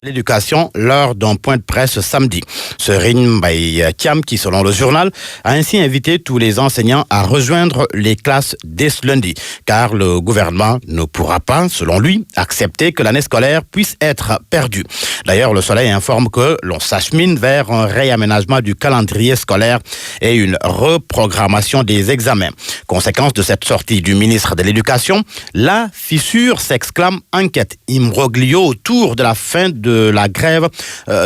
L'éducation lors d'un point de presse samedi. Serine Mbaye Thiam, qui selon le journal, a ainsi invité tous les enseignants à rejoindre les classes dès ce lundi, car le gouvernement ne pourra pas, selon lui, accepter que l'année scolaire puisse être perdue. D'ailleurs, le Soleil informe que l'on s'achemine vers un réaménagement du calendrier scolaire et une reprogrammation des examens. Conséquence de cette sortie du ministre de l'Éducation, la fissure s'exclame enquête imbroglio autour de la fin de la grève,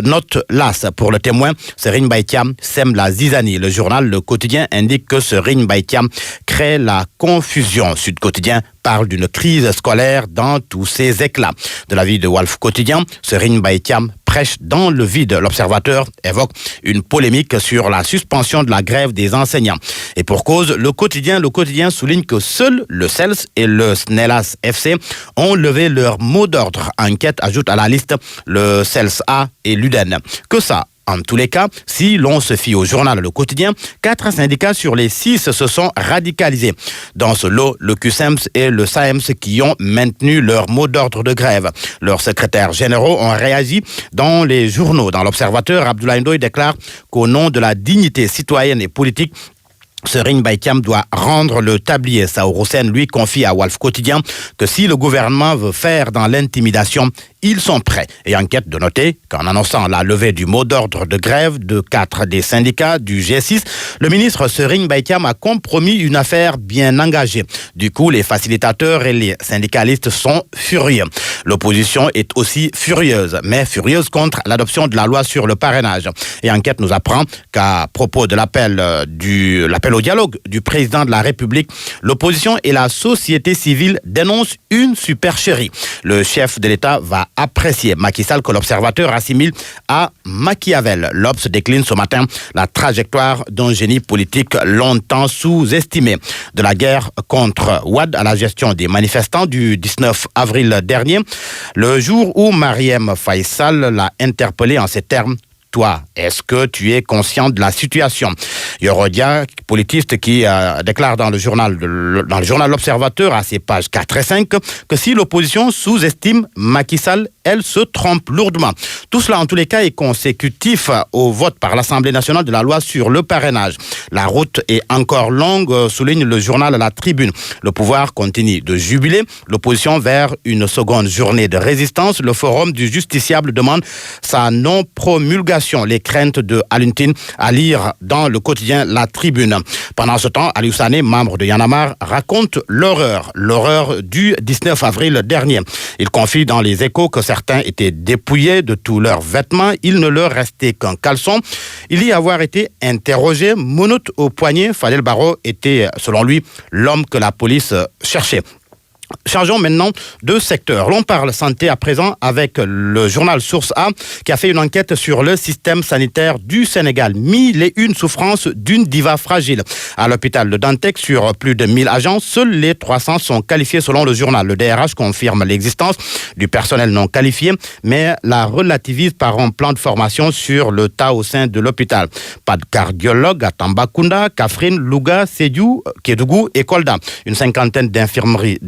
note l'AS. Pour le Témoin, Serine Mbaye Thiam sème la zizanie. Le journal Le Quotidien indique que Serine Mbaye Thiam crée la confusion. Sud Quotidien parle d'une crise scolaire dans tous ses éclats. De l'avis de Walf Quotidien, Serine Mbaye Thiam prêche dans le vide. L'Observateur évoque une polémique sur la suspension de la grève des enseignants. Et pour cause, le quotidien souligne que seuls le CELS et le SNELAS FC ont levé leur mot d'ordre. Enquête ajoute à la liste le CELS A et l'UDEN. Que ça? En tous les cas, si l'on se fie au journal Le Quotidien, 4 syndicats sur les 6 se sont radicalisés. Dans ce lot, le QSEMS et le SAEMS qui ont maintenu leur mot d'ordre de grève. Leurs secrétaires généraux ont réagi dans les journaux. Dans l'Observateur, Abdoulaye Ndoye déclare qu'au nom de la dignité citoyenne et politique, Serine Mbaye Thiam doit rendre le tablier. Saourou Sène lui confie à Walf Quotidien que si le gouvernement veut faire dans l'intimidation, ils sont prêts. Et enquête de noter qu'en annonçant la levée du mot d'ordre de grève de 4 des syndicats du G6, le ministre Serine Mbaye Thiam a compromis une affaire bien engagée. Du coup, les facilitateurs et les syndicalistes sont furieux. L'opposition est aussi furieuse, mais furieuse contre l'adoption de la loi sur le parrainage. Et enquête nous apprend qu'à propos de l'appel au dialogue du président de la République, l'opposition et la société civile dénoncent une supercherie. Le chef de l'État va apprécier Macky Sall que l'Observateur assimile à Machiavel. L'Obs décline ce matin la trajectoire d'un génie politique longtemps sous-estimé. De la guerre contre Wade à la gestion des manifestants du 19 avril dernier, le jour où Marième Faye Sall l'a interpellé en ces termes: toi, est-ce que tu es conscient de la situation? Yorodia, politiste, qui déclare dans le journal L'Observateur, à ses pages 4 et 5, que si l'opposition sous-estime Macky Sall, elle se trompe lourdement. Tout cela, en tous les cas, est consécutif au vote par l'Assemblée nationale de la loi sur le parrainage. La route est encore longue, souligne le journal La Tribune. Le pouvoir continue de jubiler, l'opposition vers une seconde journée de résistance. Le Forum du justiciable demande sa non-promulgation. Les craintes de Aluntine à lire dans le quotidien La Tribune. Pendant ce temps, Aliou Sané, membre de Y'en a marre, raconte l'horreur du 19 avril dernier. Il confie dans les Échos que certains étaient dépouillés de tous leurs vêtements. Il ne leur restait qu'un caleçon. Il y avoir été interrogé, monote au poignet. Fadel Barro était, selon lui, l'homme que la police cherchait. Changeons maintenant de secteur. L'on parle santé à présent avec le journal Source A qui a fait une enquête sur le système sanitaire du Sénégal. 1001 souffrances d'une diva fragile. À l'hôpital de Dantec, sur plus de 1000 agents, seuls les 300 sont qualifiés selon le journal. Le DRH confirme l'existence du personnel non qualifié, mais la relativise par un plan de formation sur le tas au sein de l'hôpital. Pas de cardiologue à Tambacounda, Kaffrine, Louga, Sédhiou, Kédougou et Kolda. Une cinquantaine d'infirmiers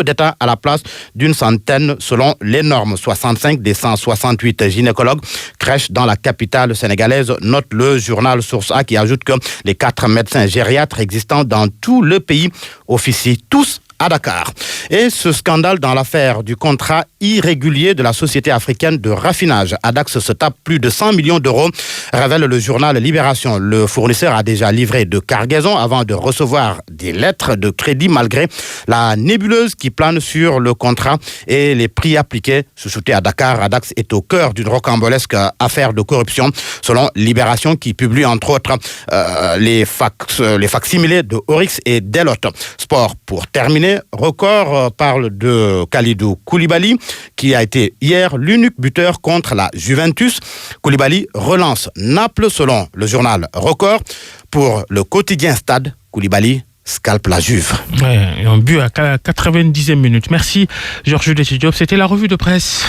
d'État à la place d'une centaine selon les normes. 65 des 168 gynécologues crèchent dans la capitale sénégalaise, note le journal Source A qui ajoute que les 4 médecins gériatres existants dans tout le pays officient tous à Dakar. Et ce scandale dans l'affaire du contrat irrégulier de la société africaine de raffinage. Adax se tape plus de 100 millions d'euros, révèle le journal Libération. Le fournisseur a déjà livré de cargaisons avant de recevoir des lettres de crédit malgré la nébuleuse qui plane sur le contrat et les prix appliqués. Chouchouté à Dakar, Adax est au cœur d'une rocambolesque affaire de corruption, selon Libération qui publie entre autres les facsimilés de Oryx et Deloitte. Sport pour terminer. Record parle de Kalidou Koulibaly qui a été hier l'unique buteur contre la Juventus. Koulibaly relance Naples selon le journal Record. Pour le quotidien Stade, Koulibaly scalpe la Juve. Ouais, un but à 90e minute. Merci Georges Diop. C'était la revue de presse.